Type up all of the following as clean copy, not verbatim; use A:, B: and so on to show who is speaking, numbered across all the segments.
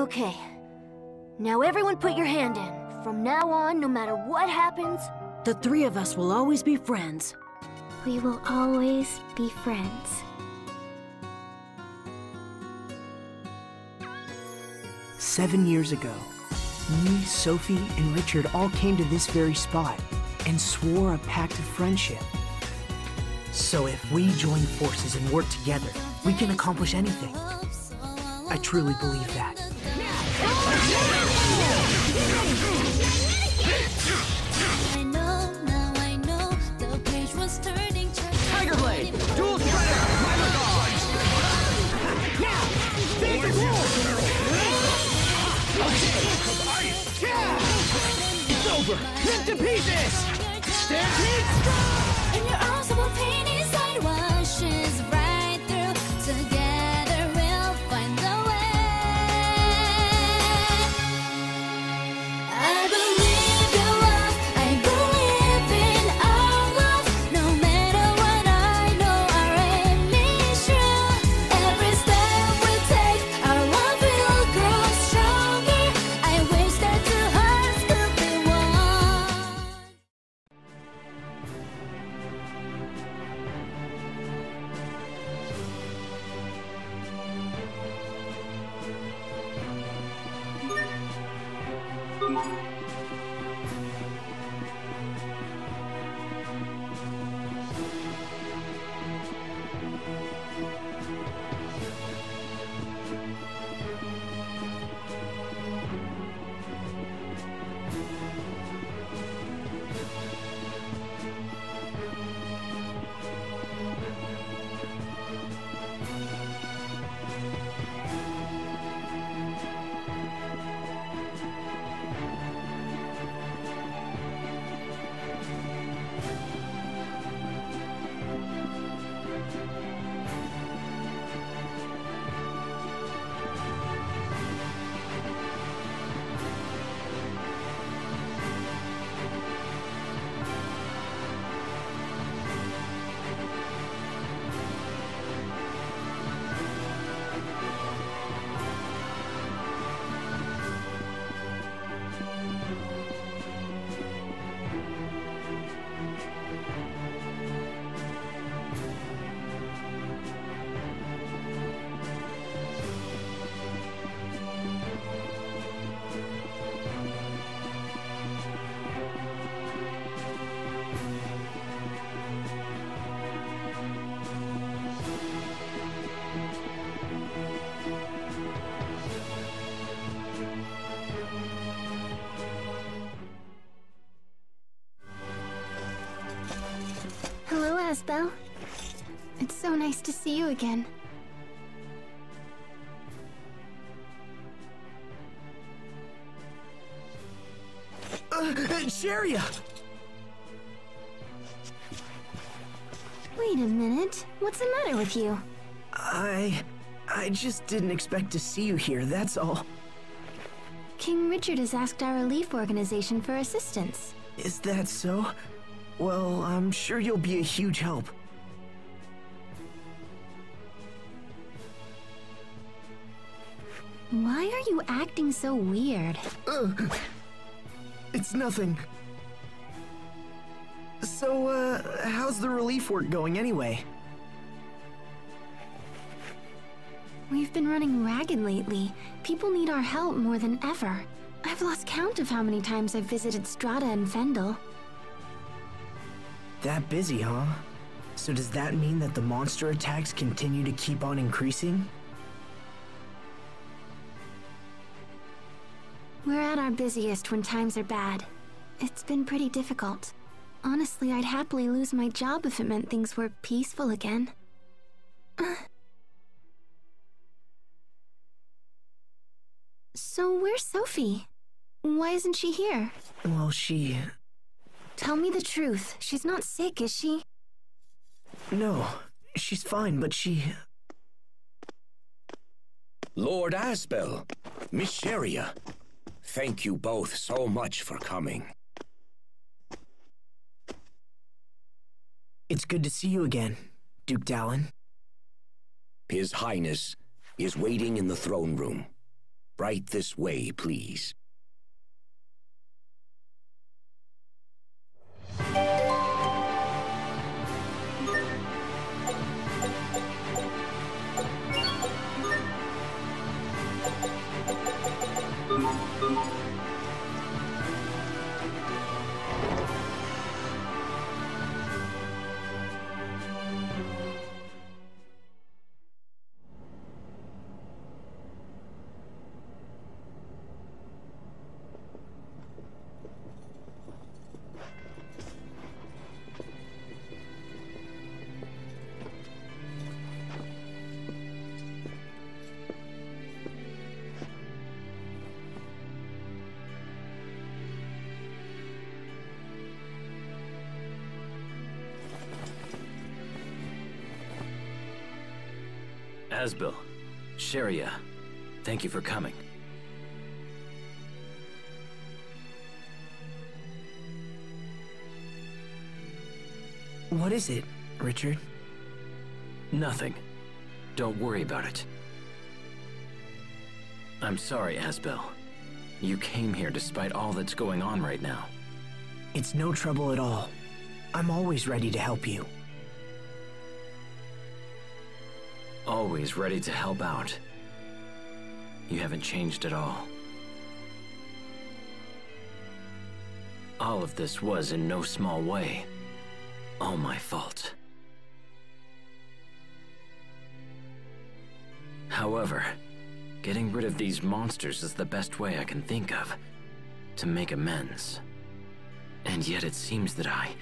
A: Okay. Now everyone put your hand in. From now on, no matter what happens,
B: the three of us will always be friends.
C: We will always be friends.
D: "7 years ago, me, Sophie, and Richard all came to this very spot and swore a pact of friendship. So if we join forces and work together, we can accomplish anything. I truly believe that."
E: Tiger Blade! Dual Shredder! My regards! Now! There's the rule! It's over! Ripped to pieces! Stampede strike!
F: In your arms, of pain inside washes right through. Together we'll find the way. I believe your love. I believe in our love. No matter what, I know our aim is true. Every step we take, our love will grow stronger. I wish that two hearts could be one.
C: Hello, Asbel. It's so nice to see you again.
D: Cheria!
C: Wait a minute. What's the matter with you?
D: I just didn't expect to see you here, that's all.
C: King Richard has asked our relief organization for assistance.
D: Is that so? Well, I'm sure you'll be a huge help.
C: Why are you acting so weird?
D: It's nothing. So, how's the relief work going anyway?
C: We've been running ragged lately. People need our help more than ever. I've lost count of how many times I've visited Strata and Fendel.
D: That busy, huh? So does that mean that the monster attacks continue to keep on increasing?
C: We're at our busiest when times are bad. It's been pretty difficult. Honestly, I'd happily lose my job if it meant things were peaceful again. So where's Sophie? Why isn't she here?
D: Well, she...
C: Tell me the truth. She's not sick, is she?
D: No, she's fine, but she...
G: Lord Asbel, Miss Cheria, thank you both so much for coming.
D: It's good to see you again, Duke Dallin.
G: His Highness is waiting in the throne room. Right this way, please.
H: Asbel, Sheria, thank you for coming.
D: What is it, Richard?
H: Nothing. Don't worry about it. I'm sorry, Asbel. You came here despite all that's going on right now.
D: It's no trouble at all. I'm always ready to help you.
H: Always ready to help out. You haven't changed at all. All of this was, in no small way, all my fault. However, getting rid of these monsters is the best way I can think of to make amends. And yet it seems that I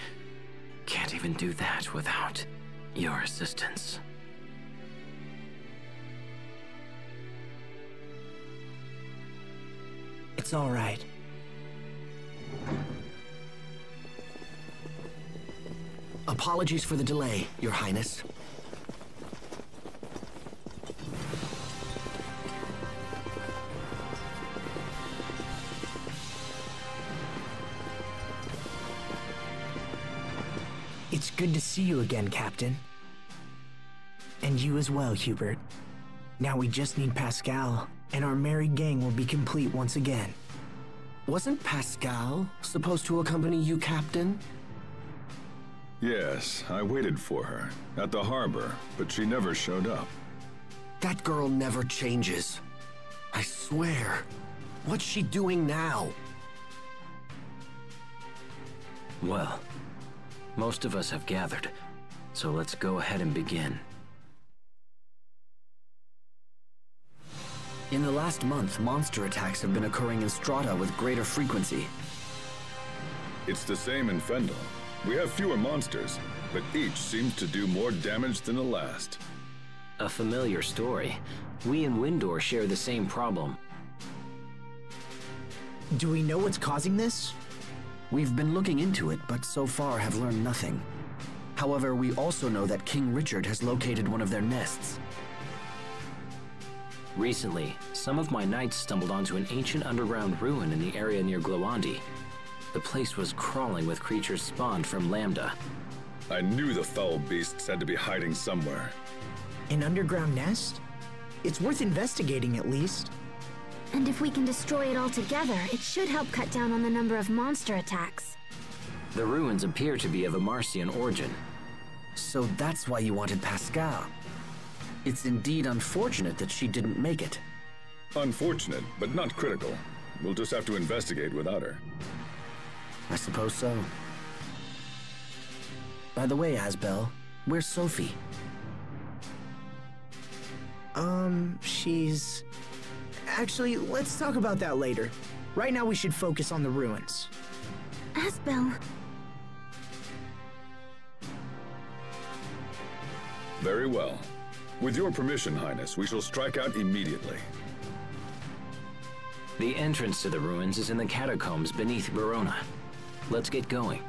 H: can't even do that without your assistance.
D: It's all right.
E: Apologies for the delay, Your Highness.
D: It's good to see you again, Captain. And you as well, Hubert. Now we just need Pascal, and our merry gang will be complete once again.
E: Wasn't Pascal supposed to accompany you, Captain?
I: Yes, I waited for her at the harbor, but she never showed up.
E: That girl never changes. I swear. What's she doing now?
H: Well, most of us have gathered, so let's go ahead and begin.
E: In the last month, monster attacks have been occurring in Strata with greater frequency.
I: It's the same in Fendel. We have fewer monsters, but each seems to do more damage than the last.
H: A familiar story. We and Windor share the same problem.
D: Do we know what's causing this?
E: We've been looking into it, but so far have learned nothing. However, we also know that King Richard has located one of their nests.
H: Recently, some of my knights stumbled onto an ancient underground ruin in the area near Glowandi. The place was crawling with creatures spawned from Lambda.
I: I knew the foul beasts had to be hiding somewhere.
D: An underground nest? It's worth investigating at least.
C: And if we can destroy it altogether, it should help cut down on the number of monster attacks.
H: The ruins appear to be of a Marcian origin.
E: So that's why you wanted Pascal. It's indeed unfortunate that she didn't make it.
I: Unfortunate, but not critical. We'll just have to investigate without her.
E: I suppose so. By the way, Asbel, where's Sophie?
D: She's... Actually, let's talk about that later. Right now we should focus on the ruins.
C: Asbel.
I: Very well. With your permission, Highness, we shall strike out immediately.
H: The entrance to the ruins is in the catacombs beneath Verona. Let's get going.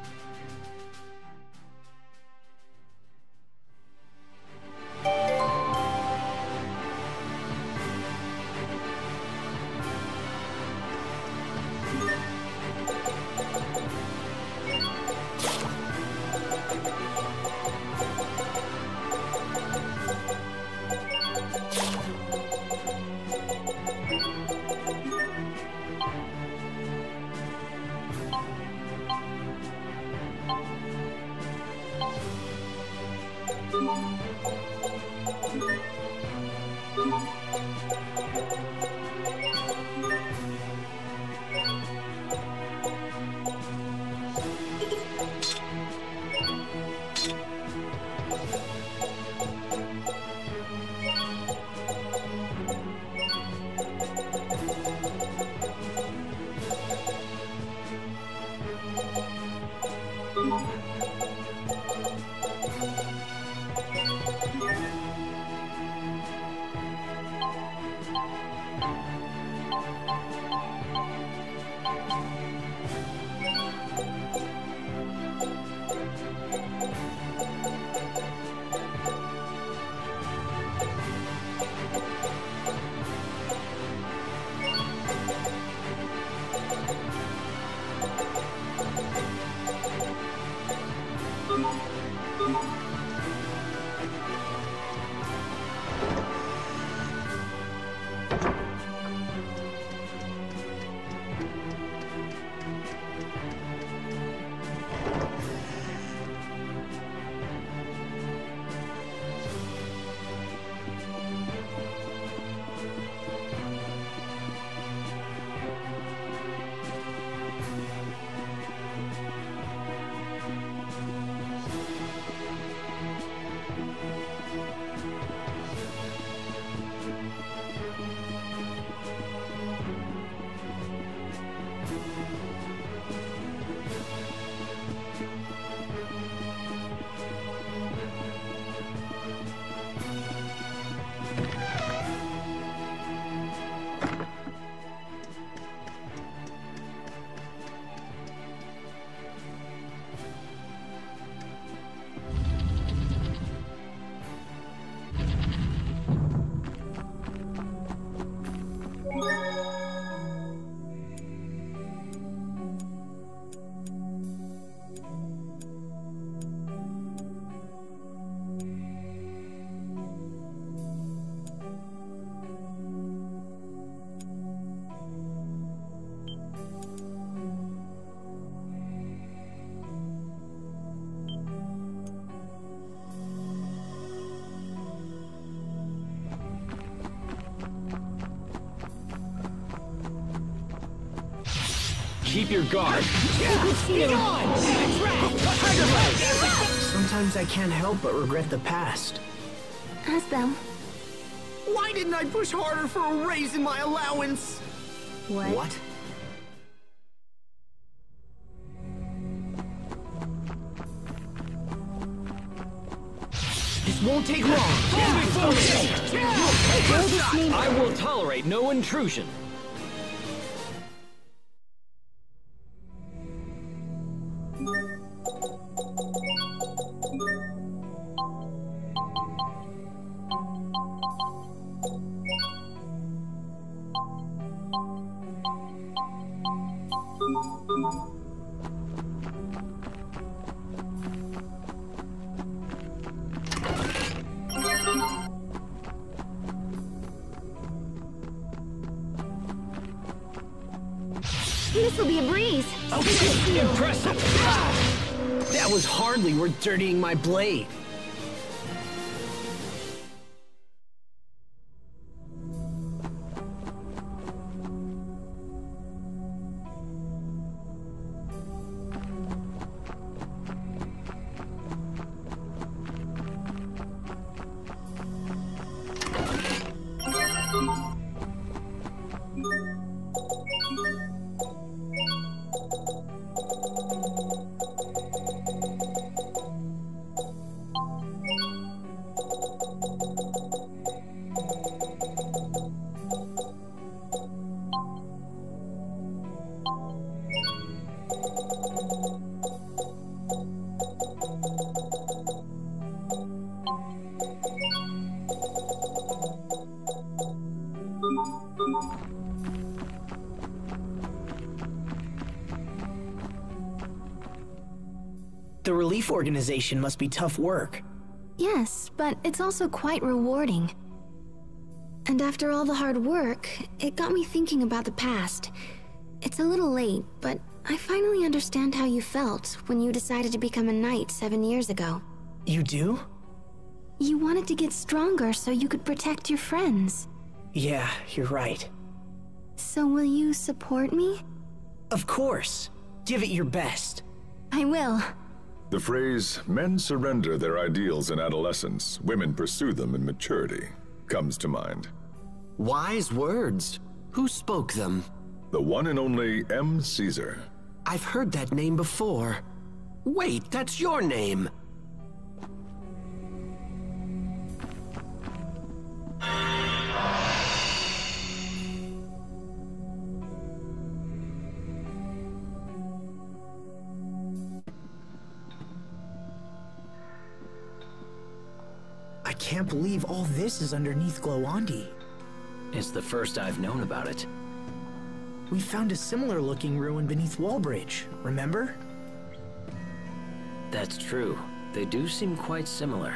H: Keep your guard.
D: Sometimes I can't help but regret the past.
C: Asbel.
D: Why didn't I push harder for a raise in my allowance?
C: What?
D: This won't take long.
H: I will tolerate no intrusion.
C: This'll be a breeze.
H: Okay, impressive.
D: That was hardly worth dirtying my blade. The relief organization must be tough work.
C: Yes, but it's also quite rewarding. And after all the hard work, it got me thinking about the past. It's a little late, but I finally understand how you felt when you decided to become a knight 7 years ago.
D: You do?
C: You wanted to get stronger so you could protect your friends.
D: Yeah, you're right.
C: So will you support me?
D: Of course. Give it your best.
C: I will.
I: The phrase, men surrender their ideals in adolescence, women pursue them in maturity, comes to mind.
E: Wise words. Who spoke them?
I: The one and only M. Caesar.
E: I've heard that name before. Wait, that's your name.
D: I can't believe all this is underneath Glowandi.
H: It's the first I've known about it.
D: We found a similar-looking ruin beneath Wallbridge, remember?
H: That's true. They do seem quite similar.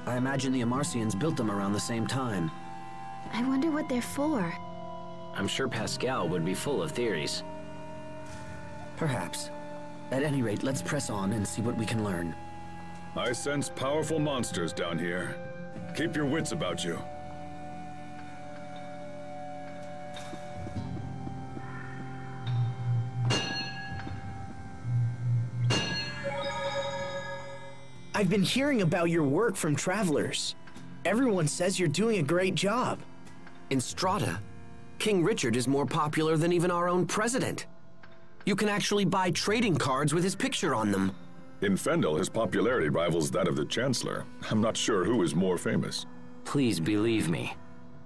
E: I imagine the Amarcians built them around the same time.
C: I wonder what they're for.
H: I'm sure Pascal would be full of theories.
E: Perhaps. At any rate, let's press on and see what we can learn.
I: I sense powerful monsters down here. Keep your wits about you.
D: I've been hearing about your work from travelers. Everyone says you're doing a great job.
E: In Strata, King Richard is more popular than even our own president. You can actually buy trading cards with his picture on them.
I: In Fendel, his popularity rivals that of the Chancellor. I'm not sure who is more famous.
H: Please believe me.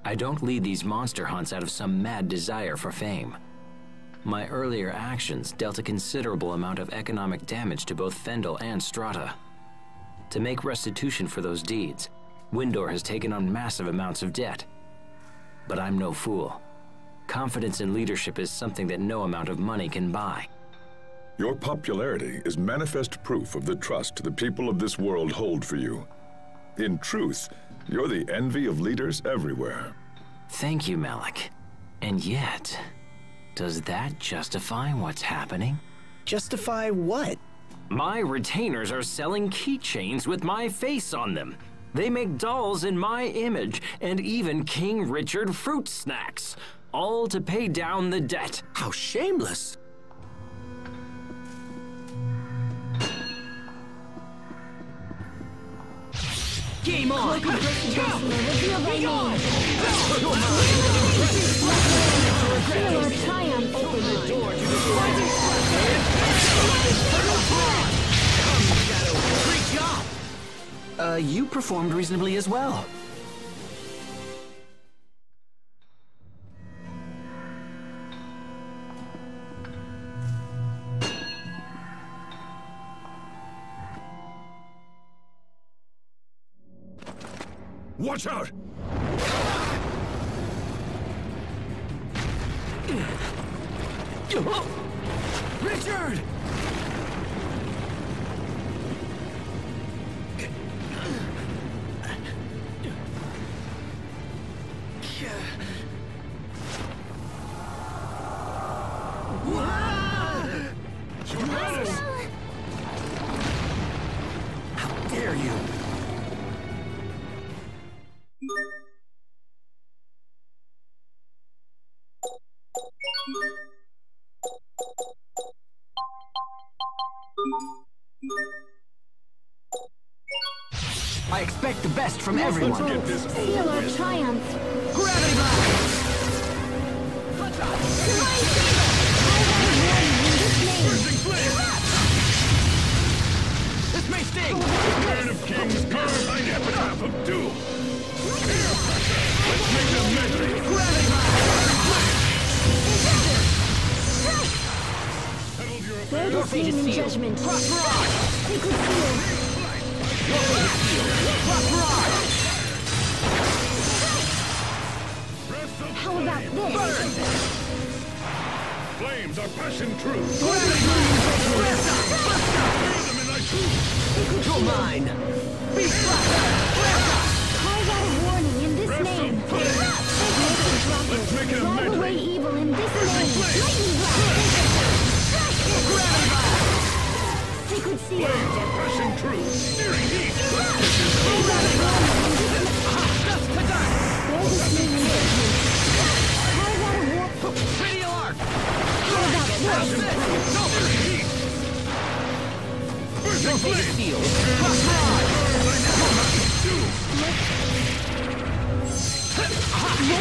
H: I don't lead these monster hunts out of some mad desire for fame. My earlier actions dealt a considerable amount of economic damage to both Fendel and Strata. To make restitution for those deeds, Windor has taken on massive amounts of debt. But I'm no fool. Confidence in leadership is something that no amount of money can buy.
I: Your popularity is manifest proof of the trust the people of this world hold for you. In truth, you're the envy of leaders everywhere.
H: Thank you, Malik. And yet, does that justify what's happening?
D: Justify what?
H: My retainers are selling keychains with my face on them. They make dolls in my image, and even King Richard fruit snacks, all to pay down the debt.
E: How shameless!
B: Game on! Be gone!
C: Open
B: the door to Great job!
E: You performed reasonably as well.
I: Watch out!
E: Richard! How dare you! I expect the best from everyone.
I: Let's get this over
C: Feel our
I: with.
C: triumph.
E: Gravity blast!
I: Bursting flame!
E: This may sting!
I: Man of Kings carved an epitaph of doom! Here! Let's make them measure!
E: Gravity blast!
I: Settled your
C: Bear
I: affairs.
C: the flame in judgment. Sacred seal.
I: Breath of
C: How about
I: flame.
C: this?
I: Flames are passion true!
E: Feel
I: them in thy truth!
E: You're mine! Beast blaster!
C: Carve out a warning in this
I: Breath
C: name.
I: of flame! Let's make it a
C: Drive
I: medley!
C: away evil in this name. Lightning blast. Sacred seal.
I: Flames are passion true! Searing heat!
C: Bear this name in judgment.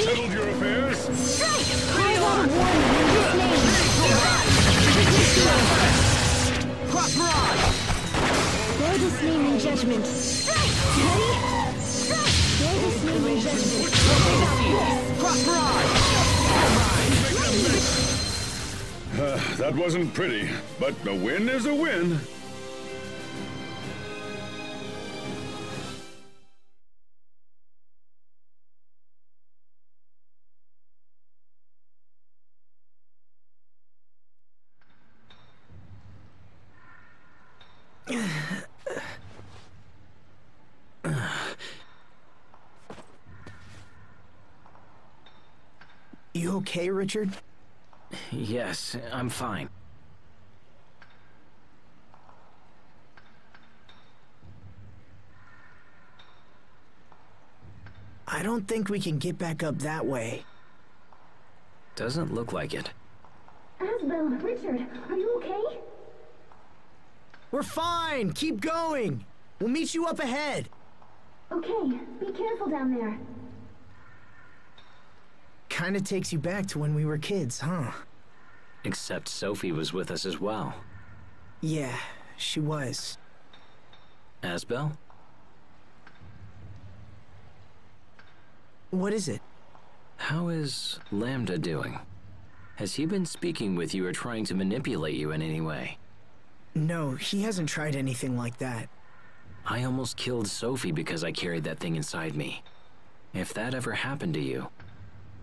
I: Settled your affairs?
C: Bear this name in judgment. Ready? Bear this name in judgment.
I: That wasn't pretty, but a win is a win.
D: You okay, Richard?
H: Yes, I'm fine.
D: I don't think we can get back up that way.
H: Doesn't look like it.
C: Asbel, Richard, are you okay?
D: We're fine! Keep going! We'll meet you up ahead!
C: Okay, be careful down there.
D: Kinda takes you back to when we were kids, huh?
H: Except Sophie was with us as well.
D: Yeah, she was.
H: Asbel?
D: What is it?
H: How is Lambda doing? Has he been speaking with you or trying to manipulate you in any way?
D: No, he hasn't tried anything like that.
H: I almost killed Sophie because I carried that thing inside me. If that ever happened to you...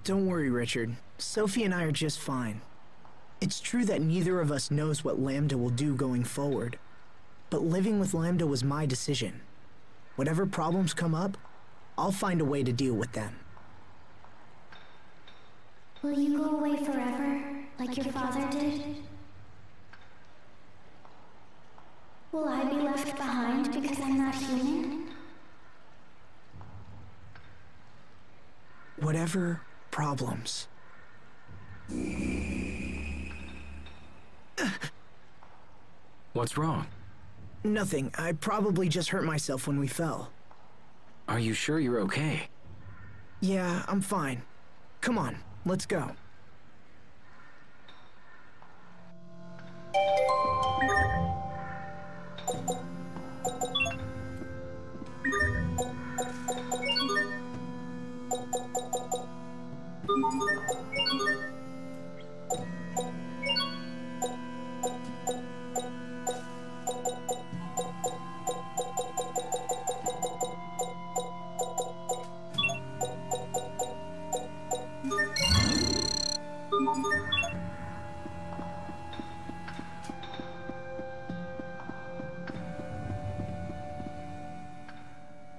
D: Don't worry, Richard. Sophie and I are just fine. It's true that neither of us knows what Lambda will do going forward. But living with Lambda was my decision. Whatever problems come up, I'll find a way to deal with them.
C: Will you go away forever, like your father did? Will I be left behind because I'm not human?
D: Whatever problems.
H: What's wrong?
D: Nothing. I probably just hurt myself when we fell.
H: Are you sure you're okay?
D: Yeah, I'm fine. Come on, let's go.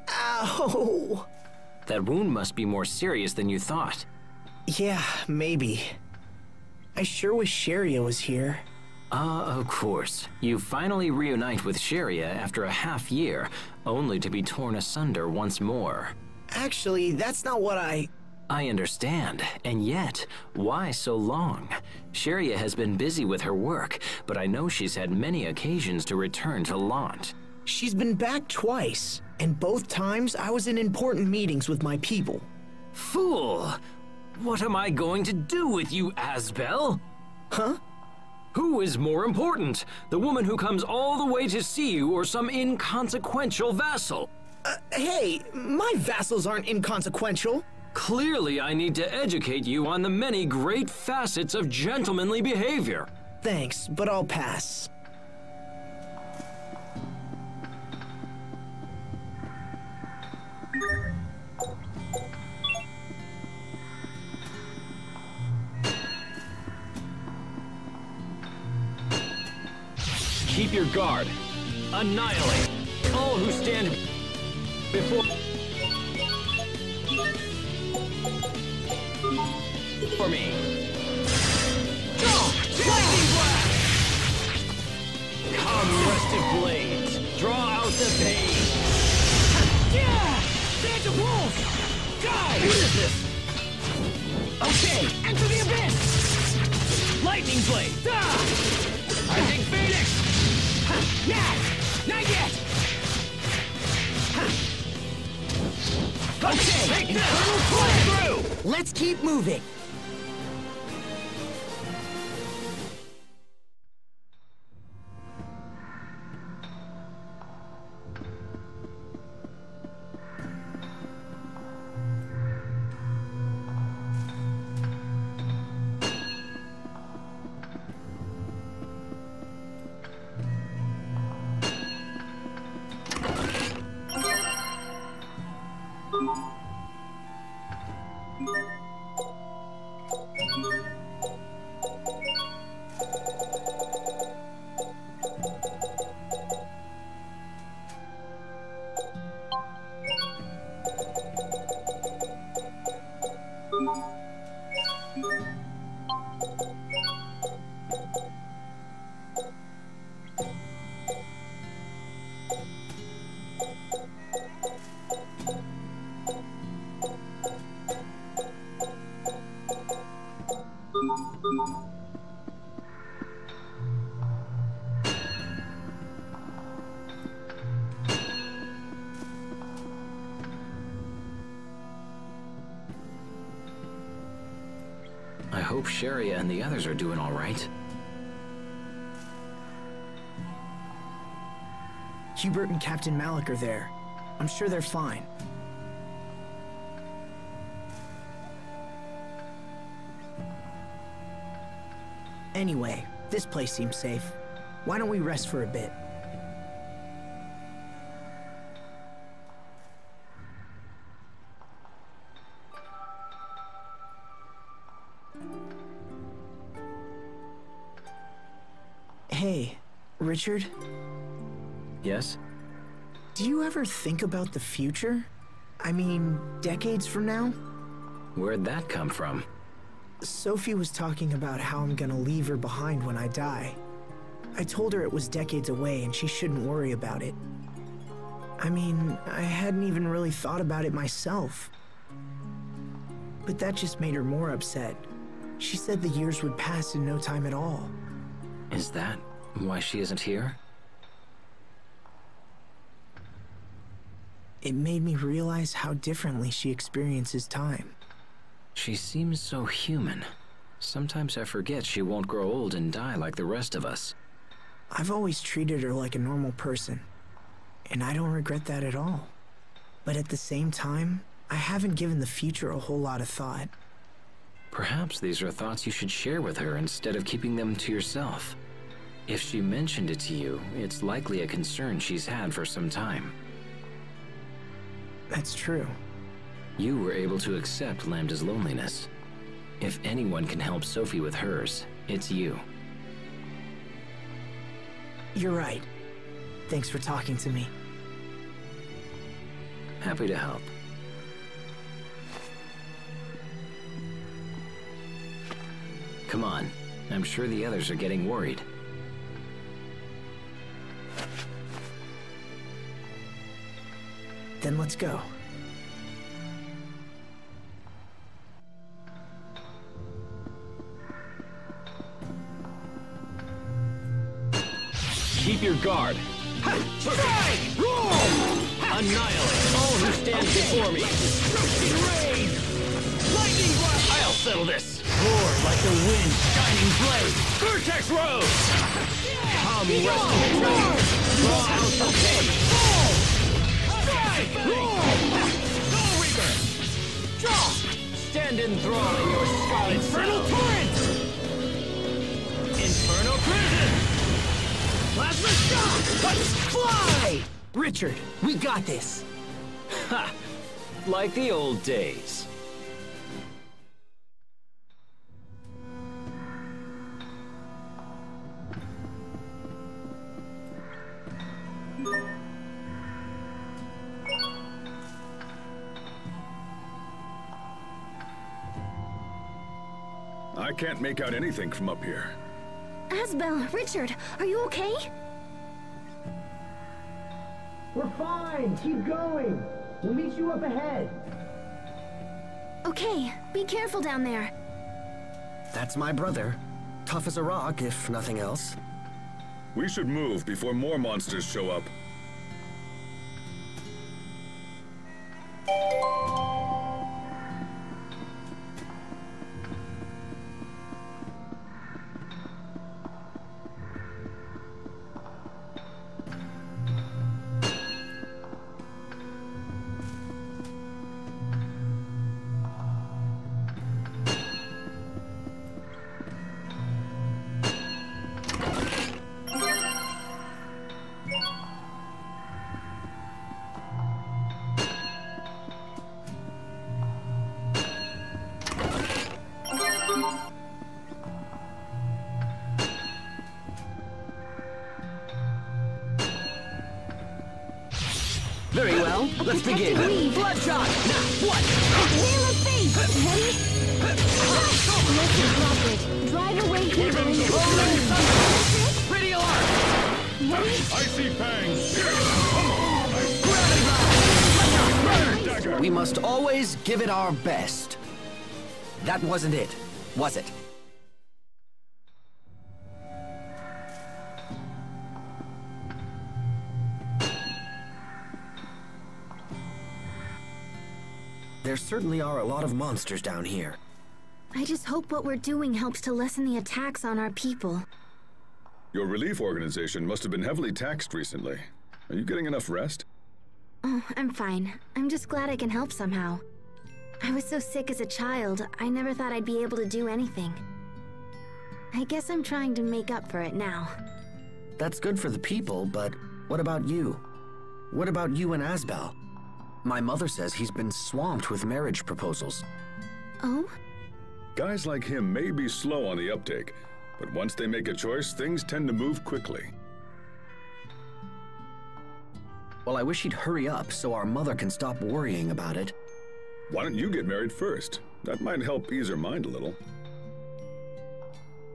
D: Ow!
H: That wound must be more serious than you thought.
D: Yeah, maybe. I sure wish Sharia was here.
H: Of course. You finally reunite with Sharia after a half year, only to be torn asunder once more.
D: Actually, that's not what I
H: understand, and yet, why so long? Sharia has been busy with her work, but I know she's had many occasions to return to Lant.
D: She's been back twice, and both times I was in important meetings with my people.
H: Fool! What am I going to do with you, Asbel?
D: Huh?
H: Who is more important? The woman who comes all the way to see you or some inconsequential vassal?
D: Hey, my vassals aren't inconsequential.
H: Clearly, I need to educate you on the many great facets of gentlemanly behavior.
D: Thanks, but I'll pass.
H: Keep your guard. Annihilate all who stand before me. Lightning blast! Come, rusted blades. Draw out the pain. Yeah! Stand to wolf! Die! What is this? Okay, enter the abyss!
B: Lightning blade! I think Phoenix! Not yet! Okay, take this! Through!
D: Let's keep moving.
H: I hope Sheria and the others are doing all right.
D: Hubert and Captain Malik are there. I'm sure they're fine. Anyway, this place seems safe. Why don't we rest for a bit? Hey, Richard?
H: Yes?
D: Do you ever think about the future? I mean, decades from now?
H: Where'd that come from?
D: Sophie was talking about how I'm gonna leave her behind when I die. I told her it was decades away and she shouldn't worry about it. I mean, I hadn't even really thought about it myself. But that just made her more upset. She said the years would pass in no time at all.
H: Is that why she isn't here?
D: It made me realize how differently she experiences time.
H: She seems so human. Sometimes I forget she won't grow old and die like the rest of us.
D: I've always treated her like a normal person, and I don't regret that at all. But at the same time, I haven't given the future a whole lot of thought.
H: Perhaps these are thoughts you should share with her instead of keeping them to yourself. If she mentioned it to you, it's likely a concern she's had for some time.
D: That's true.
H: You were able to accept Lambda's loneliness. If anyone can help Sophie with hers, it's you.
D: You're right. Thanks for talking to me.
H: Happy to help. Come on. I'm sure the others are getting worried.
D: Then let's go.
B: Keep your guard. Strike! Roll! Annihilate all who stand before me. Destruction rain! Lightning blast! I'll settle this. Roar like the wind shining blade. Vertex rose! Come rest in peace. Draw out the pain. Strike! Roll! Soul Reaper! Draw! Stand enthralled in your scarlet Infernal Torrent! Infernal Prison! Plasma shock! Let's fly!
D: Richard, we got this!
B: Ha! Like the old days.
I: I can't make out anything from up here.
C: Asbel, Richard, are you okay?
D: We're fine! Keep going! We'll meet you up ahead!
C: Okay, be careful down there.
E: That's my brother. Tough as a rock, if nothing else.
I: We should move before more monsters show up.
E: Very well, let's begin. Bloodshot! Now, what?
C: Wheel of Fate! Ready? Listen, drop it. Drive away evil in your lane.
E: Pretty alarm!
C: Ready?
I: Icy Fang!
E: We must always give it our best. That wasn't it, was it? There certainly are a lot of monsters down here.
C: I just hope what we're doing helps to lessen the attacks on our people.
I: Your relief organization must have been heavily taxed recently. Are you getting enough rest?
C: Oh, I'm fine. I'm just glad I can help somehow. I was so sick as a child, I never thought I'd be able to do anything. I guess I'm trying to make up for it now.
E: That's good for the people, but what about you? What about you and Asbel? My mother says he's been swamped with marriage proposals.
C: Oh?
I: Guys like him may be slow on the uptake, but once they make a choice, things tend to move quickly.
E: Well, I wish he'd hurry up so our mother can stop worrying about it.
I: Why don't you get married first? That might help ease her mind a little.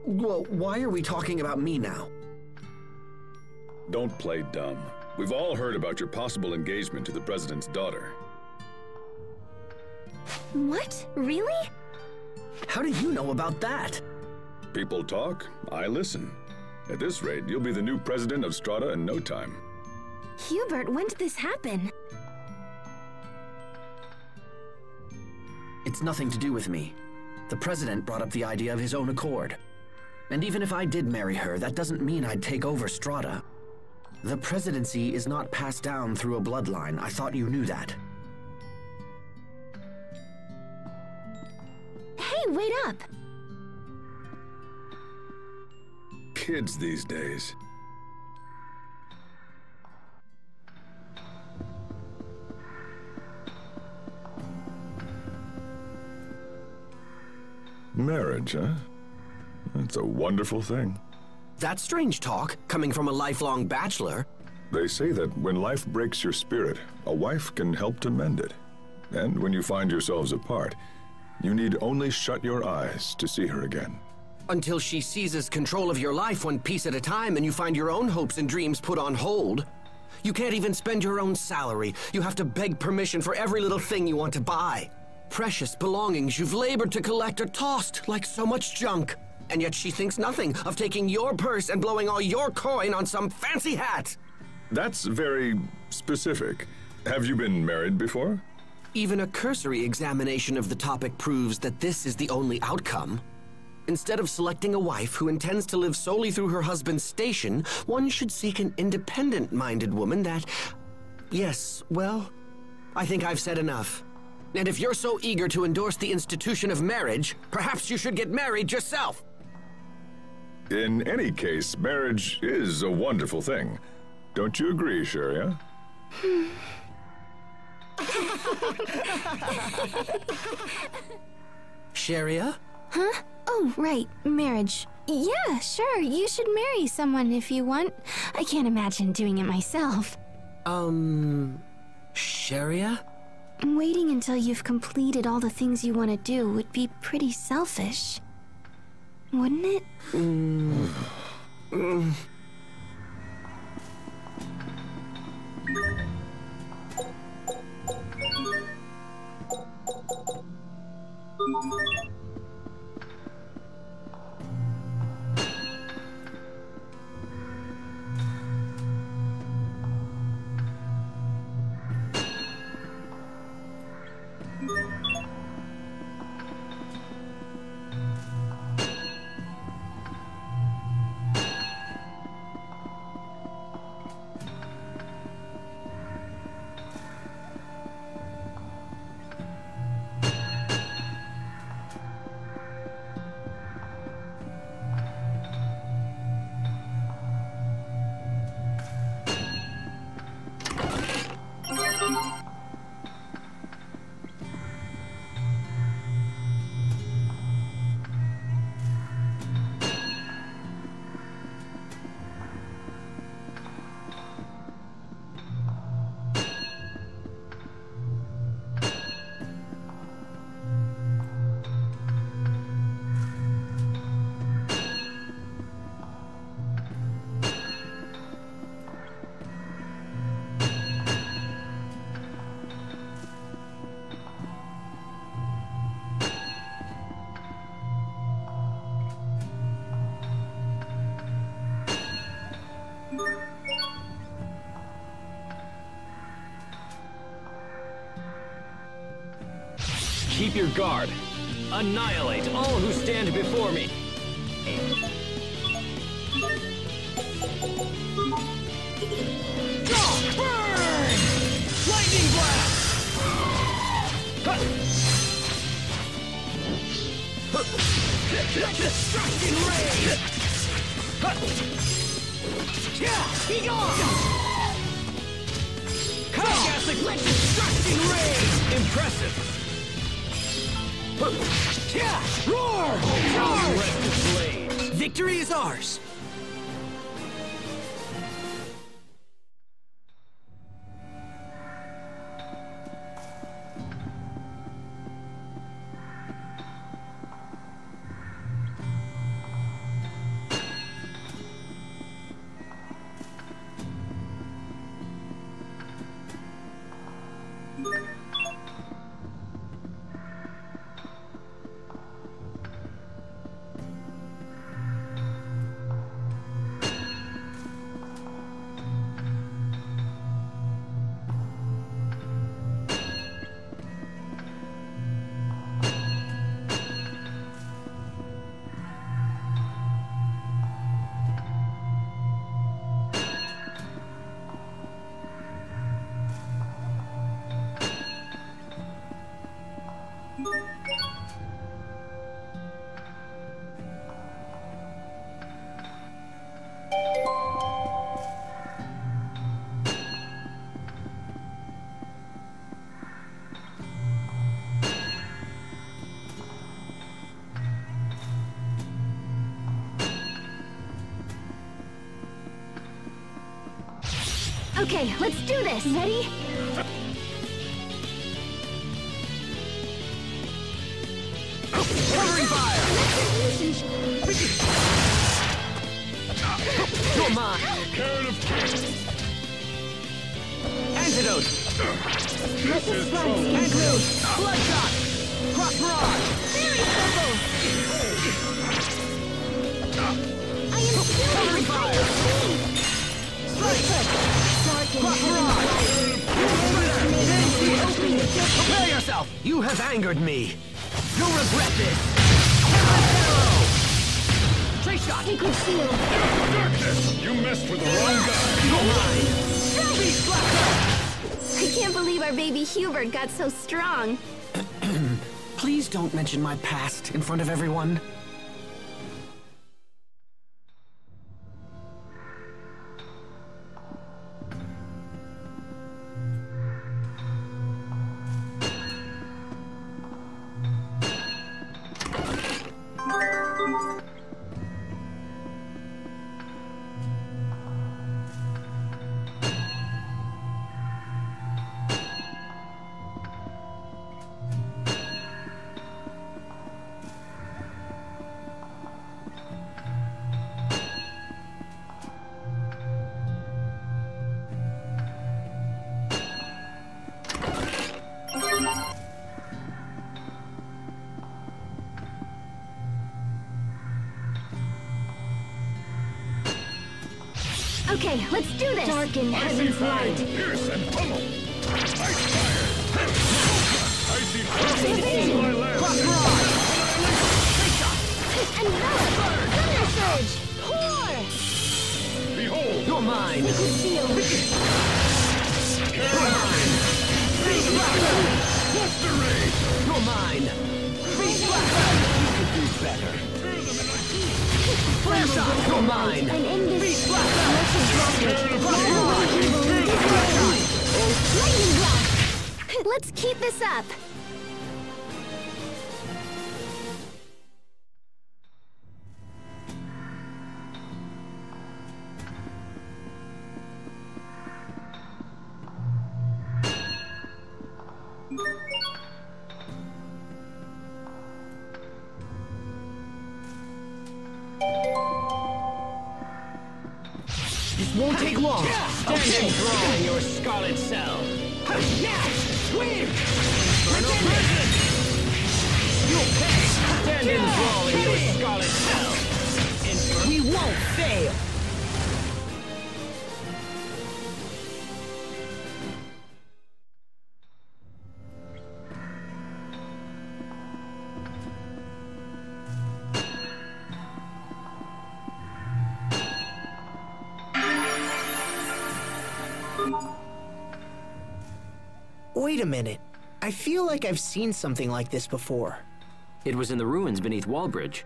E: Well, why are we talking about me now?
I: Don't play dumb. We've all heard about your possible engagement to the president's daughter.
C: What? Really?
E: How do you know about that?
I: People talk, I listen. At this rate, you'll be the new president of Strata in no time.
C: Hubert, when did this happen?
E: It's nothing to do with me. The president brought up the idea of his own accord. And even if I did marry her, that doesn't mean I'd take over Strata. The presidency is not passed down through a bloodline. I thought you knew that.
C: Hey, wait up!
I: Kids these days. Marriage, huh? It's a wonderful thing.
E: That's strange talk, coming from a lifelong bachelor.
I: They say that when life breaks your spirit, a wife can help to mend it. And when you find yourselves apart, you need only shut your eyes to see her again.
E: Until she seizes control of your life one piece at a time and you find your own hopes and dreams put on hold. You can't even spend your own salary. You have to beg permission for every little thing you want to buy. Precious belongings you've labored to collect are tossed like so much junk. And yet she thinks nothing of taking your purse and blowing all your coin on some fancy hat.
I: That's very specific. Have you been married before?
E: Even a cursory examination of the topic proves that this is the only outcome. Instead of selecting a wife who intends to live solely through her husband's station, one should seek an independent-minded woman that... Yes, well, I think I've said enough. And if you're so eager to endorse the institution of marriage, perhaps you should get married yourself.
I: In any case, marriage is a wonderful thing. Don't you agree, Sheria?
E: Sheria?
C: Huh? Oh, right, marriage. Yeah, sure, you should marry someone if you want. I can't imagine doing it myself.
E: Sheria?
C: Waiting until you've completed all the things you want to do would be pretty selfish. Wouldn't it?
B: your guard. Annihilate all who stand before me. Burn! Lightning blast! Destruction ray! Be gone! Sarcastic destruction ray! Impressive! Roar! Charge!
D: Victory is ours!
C: Okay, let's do this. Ready?
B: Covering fire! You're mine! Antidote!
C: This is fun.
B: Antidote! Bloodshot! Cross barrage!
C: Very simple. I am still
B: Covering fire! Strike! Cross barrage! Prepare yourself! You have angered me! You'll regret this! Tempest arrow! Trace shot!
C: Sacred seal.
I: Darkness! You messed with the wrong guy!
B: You're mine! Beast blaster!
C: I can't believe our baby Hubert got so strong.
E: Please don't mention my past in front of everyone.
C: Okay, let's do this. Darken heaven's light.
I: Pierce and pummel! Ice fire! I see fire on my land!
B: Cross barrage! Trace shot!
C: Envelop! Thunder surge! Pour!
I: Behold!
B: You're mine!
C: Sacred seal.
B: You're mine! Beast blaster!
I: Cluster ray!
B: You're mine! Beast blaster! You could do better. Flare shot! You're mine!
C: And in this
B: Beast blaster!
C: lightning blast. Let's keep this up.
B: Won't take long. Stand enthralled in your scarlet cell. Win! Infernal prison! You'll pay! Stand enthralled in your scarlet cell. We won't fail!
D: Wait a minute. I feel like I've seen something like this before.
H: It was in the ruins beneath Wallbridge.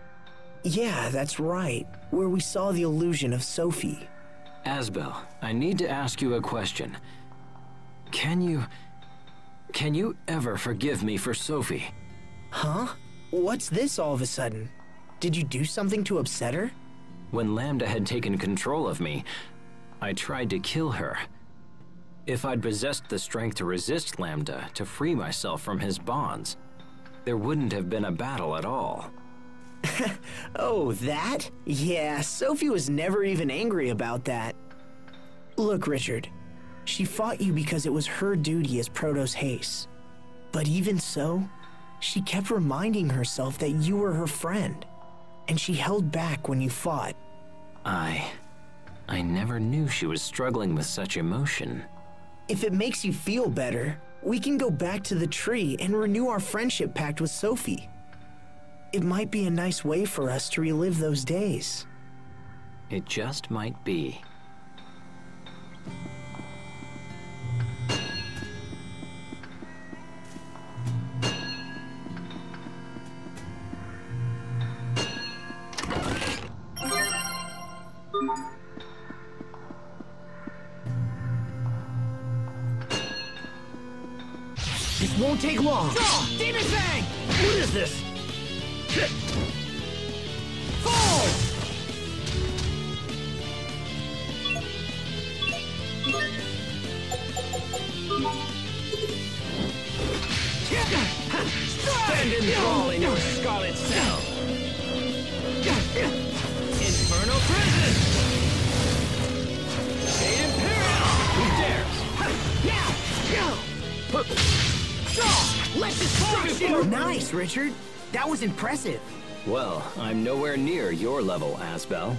D: Yeah, that's right. Where we saw the illusion of Sophie.
H: Asbel, I need to ask you a question. Can you ever forgive me for Sophie?
D: Huh? What's this all of a sudden? Did you do something to upset her?
H: When Lambda had taken control of me, I tried to kill her. If I'd possessed the strength to resist Lambda, to free myself from his bonds, there wouldn't have been a battle at all.
D: Oh, that? Yeah, Sophie was never even angry about that. Look, Richard, she fought you because it was her duty as Protos Haste. But even so, she kept reminding herself that you were her friend, and she held back when you fought.
H: I never knew she was struggling with such emotion.
D: If it makes you feel better, we can go back to the tree and renew our friendship pact with Sophie. It might be a nice way for us to relive those days.
H: It just might be.
D: This won't take long.
B: Demon Fang! What is this? Fall! Stand enthralled in your scarlet cell! Infernal prison! Fate Imperial! Who dares? Now! Let's destruct you!
D: Nice, Richard. That was impressive.
H: Well, I'm nowhere near your level, Asbel.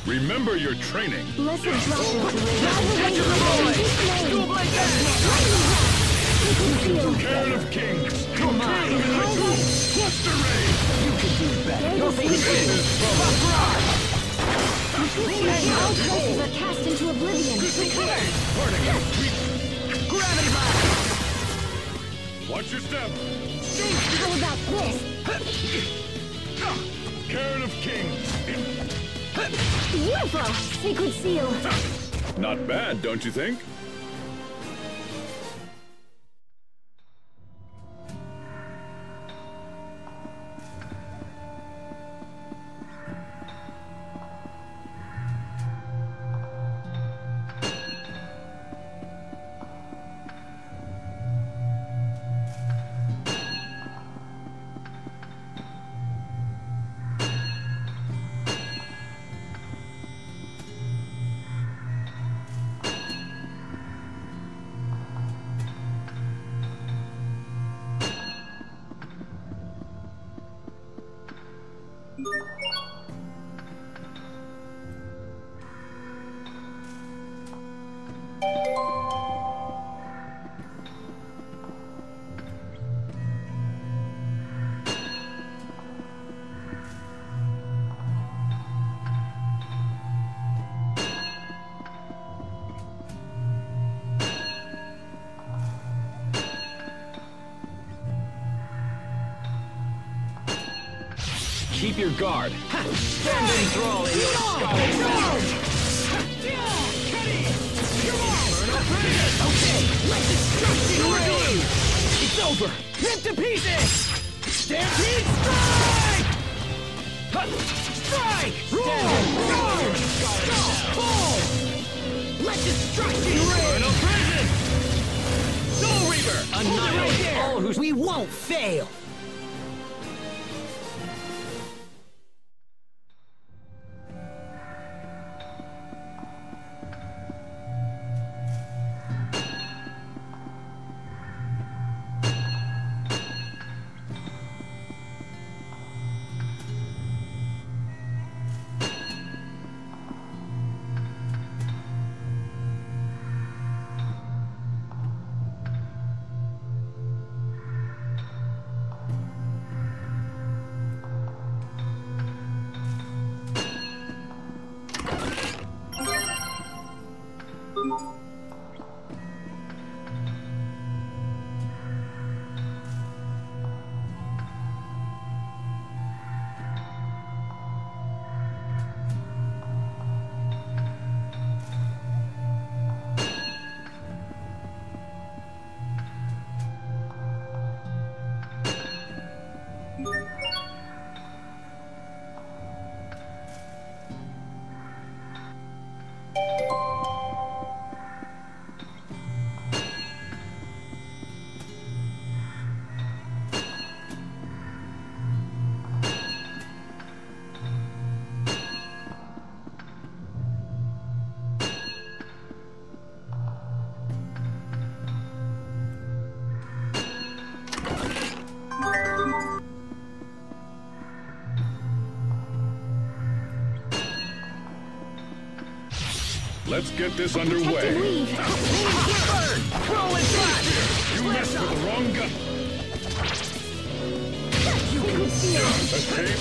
I: Remember your training.
C: Listen,
I: Cairn of Kings. Come on. What's the raid?
B: You can do better. Your face is
C: all curses are cast into oblivion.
B: Gravity Blast!
I: Watch your step.
C: How about this?
I: Cairn of Kings.
C: Beautiful! Sacred seal.
I: Not bad, don't you think?
B: keep your guard. Stand enthralled in your scarlet form. Okay, let destruction rain! It's over! Rip to pieces! Stampede strike! Strike! Roll! Pull! Let destruction rain! Prison! Soul Reaper! Annihilate all who...
D: We won't fail!
I: Let's get this underway.
C: Leave.
B: Roll and flash!
I: You messed with the wrong gun. Escape.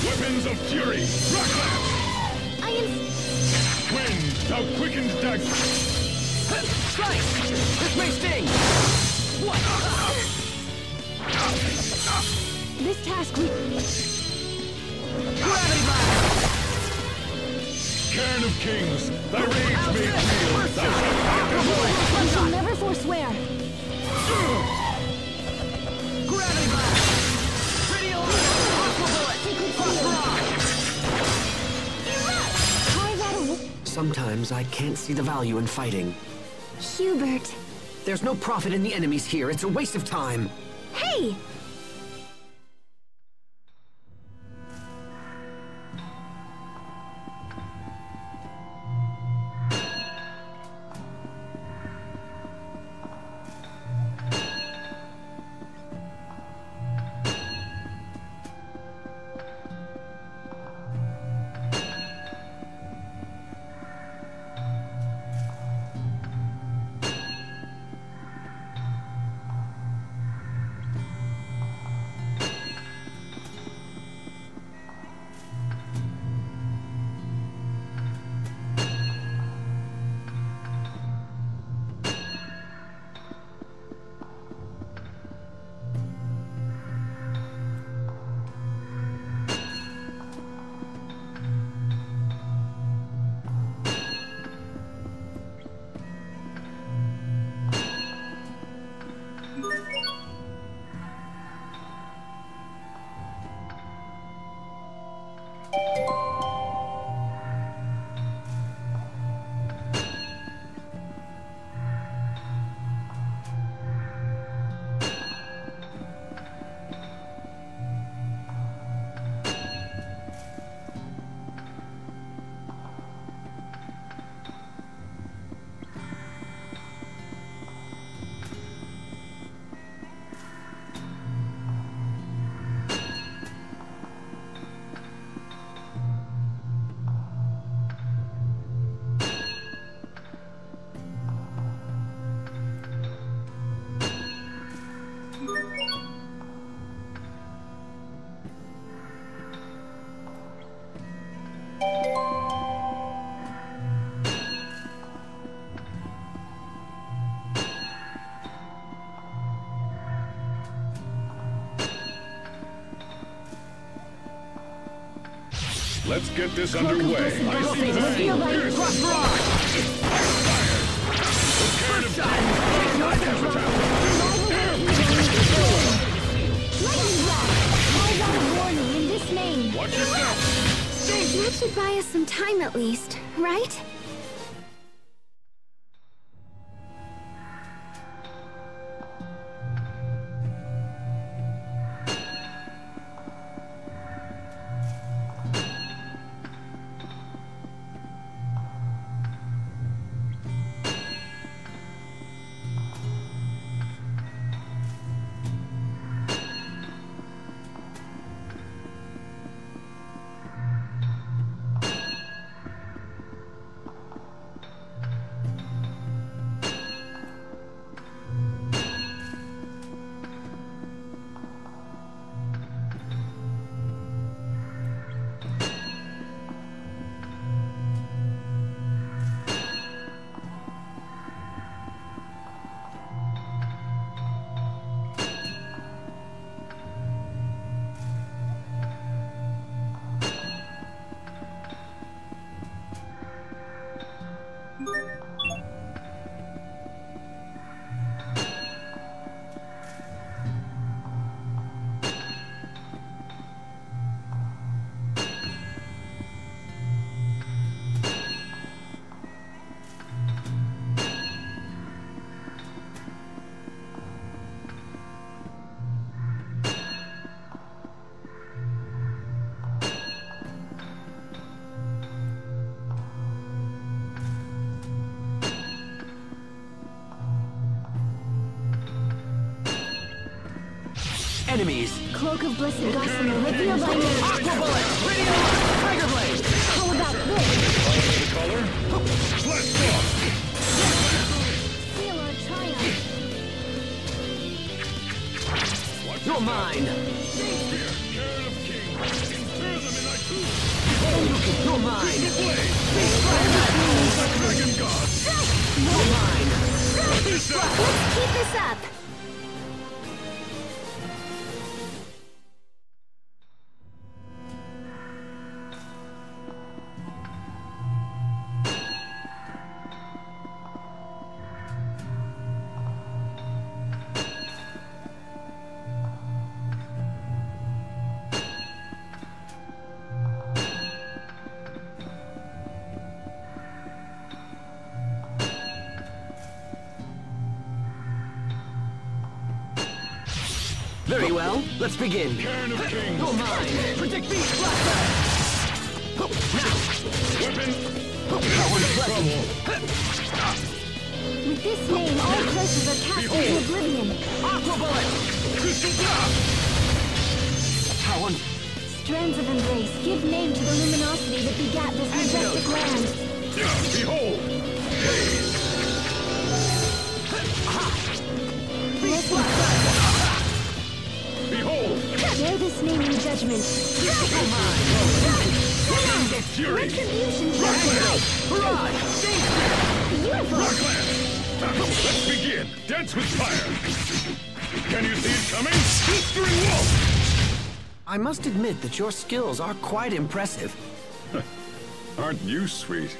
I: Weapons of fury. Rock lash.
C: I am...
I: Wind, thou quickened dagger.
B: Strike! This may sting! What?
C: This task we...
B: Gravity blast!
I: Cairn of Kings, thy rage may feel. Thou shalt not
C: I shall never forswear.
B: Gravity blast! Pretty alive!
E: Sometimes I can't see the value in fighting.
C: Hubert.
E: There's no profit in the enemies here. It's a waste of time.
C: Hey!
I: Let's get this underway.
C: Watch yourself! That should buy us some time at least, right?
E: Enemies!
A: Cloak of Bliss and Gossamer, Lithium Lightning.
E: Aqua Bullet! Radio! Tiger Blade!
A: How about this?
I: The color? Let's go!
A: Feel our triumph.
E: You're mine!
I: Shakespeare, Cairn of Kings, inter them in thy tomb!
E: You're mine!
I: Blade! Dragon God!
E: You're mine!
A: Let's keep this up.
E: Very well, let's begin.
I: Cairn of Kings!
E: You're mine! Protect beast blaster! Now!
I: Weapon!
E: Trouble!
A: With this name, all curses are cast into oblivion.
E: Aqua Bullet!
I: Crystal Blast!
E: How on...
A: Strands of embrace, give name to the luminosity that begat this majestic land.
I: Behold! Behold!
A: Bear this name in judgment.
I: Weapons of Fury!
A: Retribution
I: Rockland!
E: Barrage!
A: Beautiful.
I: Rockland! Let's begin! Dance with fire! Can you see it coming? Blistering Wolf!
E: I must admit that your skills are quite impressive.
I: Aren't you sweet?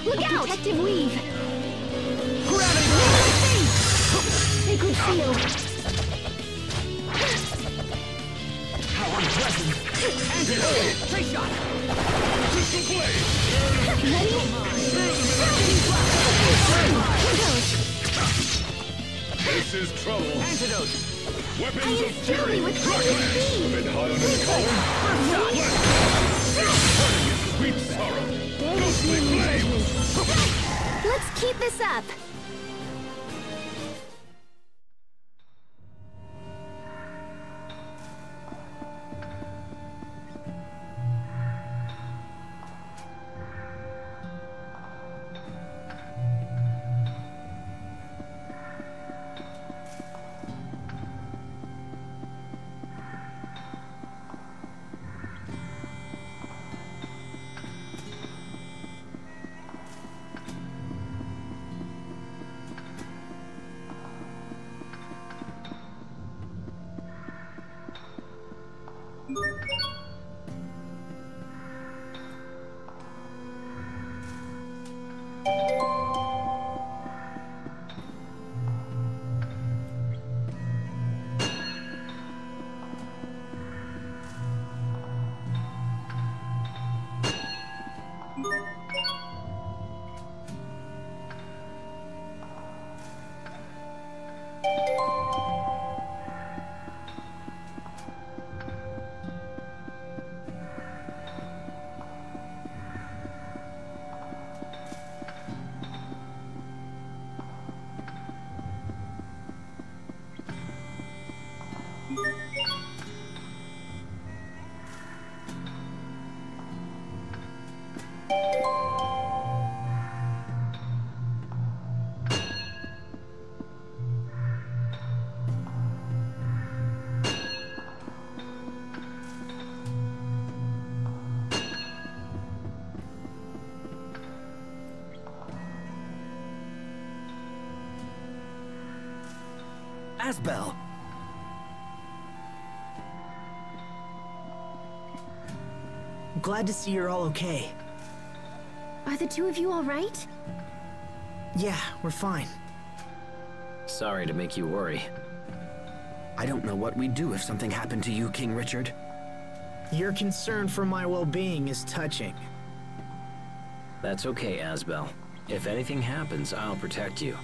C: Look out! Protective weave!
B: Gravity!
C: Sacred seal!
B: How unpleasant! Antidote! Tree shot!
I: Crystal blade!
C: Ready? Here goes!
I: This is trouble.
B: Antidote!
I: Weapons of
C: Kill
I: fury!
C: me with
I: Rockets!
C: lightning speed!
I: Been high on its column. Sweet sorrow! Ghostly flame!
C: Let's keep this up!
E: Asbel!
D: Glad to see you're all okay.
C: Are the two of you all right?
D: Yeah, we're fine.
H: Sorry to make you worry.
E: I don't know what we'd do if something happened to you, King Richard.
D: Your concern for my well-being is touching.
H: That's okay, Asbel. If anything happens, I'll protect you.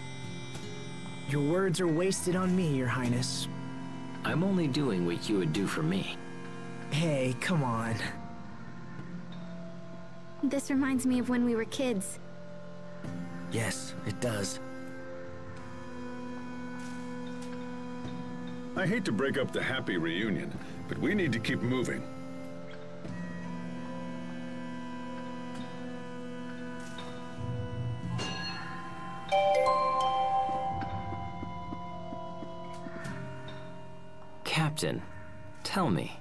D: Your words are wasted on me, Your Highness.
H: I'm only doing what you would do for me.
D: Hey, come on.
C: This reminds me of when we were kids.
E: Yes, it does.
I: I hate to break up the happy reunion, but we need to keep moving.
H: Captain, tell me,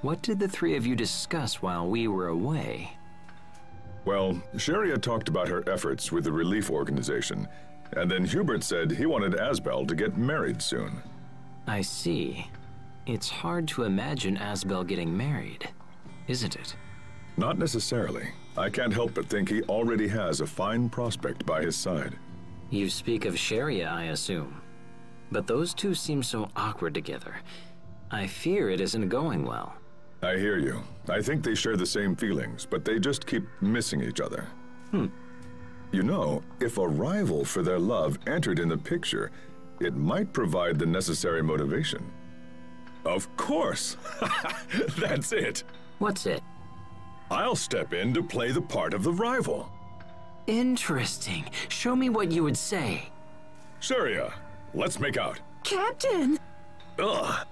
H: what did the three of you discuss while we were away?
I: Well, Sheria talked about her efforts with the relief organization, and then Hubert said he wanted Asbel to get married soon.
H: I see. It's hard to imagine Asbel getting married, isn't it?
I: Not necessarily. I can't help but think he already has a fine prospect by his side.
H: You speak of Sheria, I assume. But those two seem so awkward together. I fear it isn't going well.
I: I hear you. I think they share the same feelings, but they just keep missing each other. You know, if a rival for their love entered in the picture, it might provide the necessary motivation. Of course! That's it!
H: What's it?
I: I'll step in to play the part of the rival.
H: Interesting. Show me what you would say.
I: Sheria, let's make out.
J: Captain!
I: Ugh,